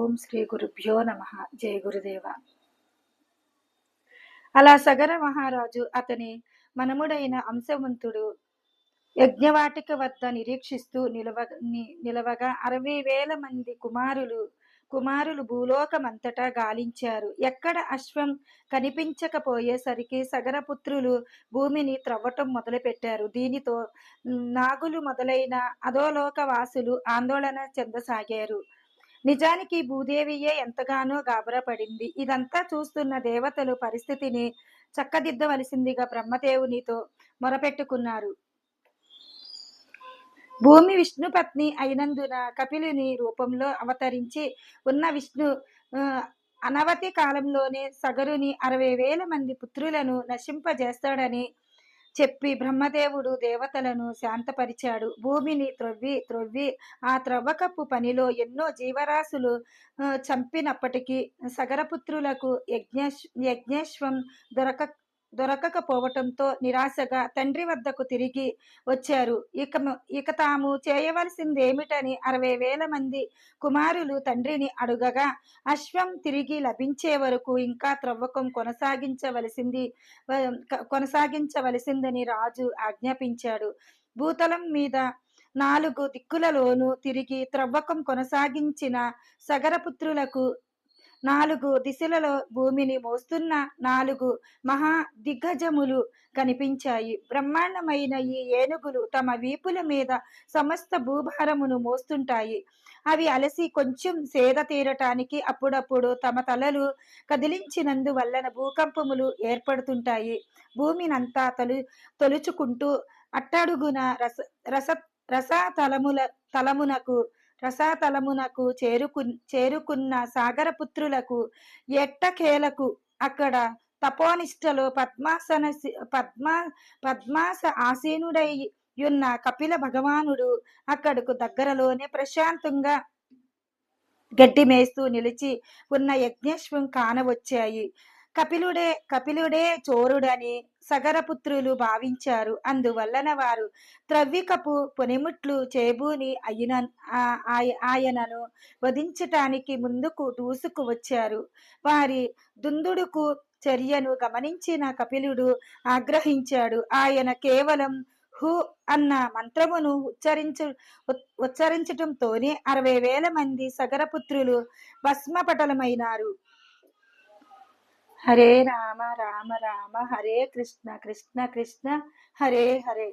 ఓం శ్రీ గురుభ్యో నమః. జయ గురుదేవ. అలా సగర మహారాజు అతని మనముడైన అంశవంతుడు యజ్ఞవాటిక వద్ద నిరీక్షిస్తూ నిలవగా 60,000 మంది కుమారులు భూలోకమంతటా గాలించారు. ఎక్కడ అశ్వం కనిపించకపోయేసరికి సగరపుత్రులు భూమిని త్రవ్వటం మొదలుపెట్టారు. దీనితో నాగులు మొదలైన అధోలోక వాసులు ఆందోళన చెందసాగారు. నిజానికి భూదేవియే ఎంతగానో గాబరాపడింది. ఇదంతా చూస్తున్న దేవతలు పరిస్థితిని చక్కదిద్దవలసిందిగా బ్రహ్మదేవునితో మొరపెట్టుకున్నారు. భూమి విష్ణుపత్ని అయినందున కపిలుని రూపంలో అవతరించి ఉన్న విష్ణు అనవతి కాలంలోనే సగరుని 60,000 మంది పుత్రులను నశింపజేస్తాడని చెప్పి బ్రహ్మదేవుడు దేవతలను శాంతపరిచాడు. భూమిని త్రవ్వి ఆ త్రవ్వకపు పనిలో ఎన్నో జీవరాశులు చంపినప్పటికీ సగరపుత్రులకు యజ్ఞేశ్వం దొరకకపోవటంతో నిరాశగా తండ్రి వద్దకు తిరిగి వచ్చారు. ఇక తాము చేయవలసిందేమిటని 60,000 మంది కుమారులు తండ్రిని అడుగగా, అశ్వం తిరిగి లభించే వరకు ఇంకా త్రవ్వకం కొనసాగించవలసిందని రాజు ఆజ్ఞాపించాడు. భూతలం మీద 4 దిక్కులలోనూ తిరిగి త్రవ్వకం కొనసాగించిన సగరపుత్రులకు 4 దిశలలో భూమిని మోస్తున్న 4 మహా దిగ్గజములు కనిపించాయి. బ్రహ్మాండమైన ఈ ఏనుగులు తమ వీపుల మీద సమస్త భూభారమును మోస్తుంటాయి. అవి అలసి కొంచెం సేద తీరటానికి అప్పుడప్పుడు తమ తలలు కదిలించినందువలన భూకంపములు ఏర్పడుతుంటాయి. భూమినంతా తొలుచుకుంటూ అట్టడుగున రసాతలమునకు చేరుకున్న సాగరపుత్రులకు ఎట్టకేలకు అక్కడ తపోనిష్టలో పద్మాస ఆసీనుడై యున్న కపిల భగవానుడు అక్కడకు దగ్గరలోనే ప్రశాంతంగా గడ్డి మేస్తూ నిలిచి ఉన్న యజ్ఞేశ్వం కానవచ్చాయి. కపిలుడే చోరుడని సగరపుత్రులు భావించారు. అందువలన వారు త్రవ్వికపు పొనిముట్లు చేబూని ఆయనను వధించటానికి ముందుకు దూసుకు వచ్చారు. వారి దుందుడుకు చర్యను గమనించిన కపిలుడు ఆగ్రహించాడు. ఆయన కేవలం హు అన్న మంత్రమును ఉచ్చరించటంతోనే 60,000 మంది సగరపుత్రులు భస్మపటలమైనారు. హరే రామ రామ రామ హరే కృష్ణ కృష్ణ కృష్ణ హరే హరే.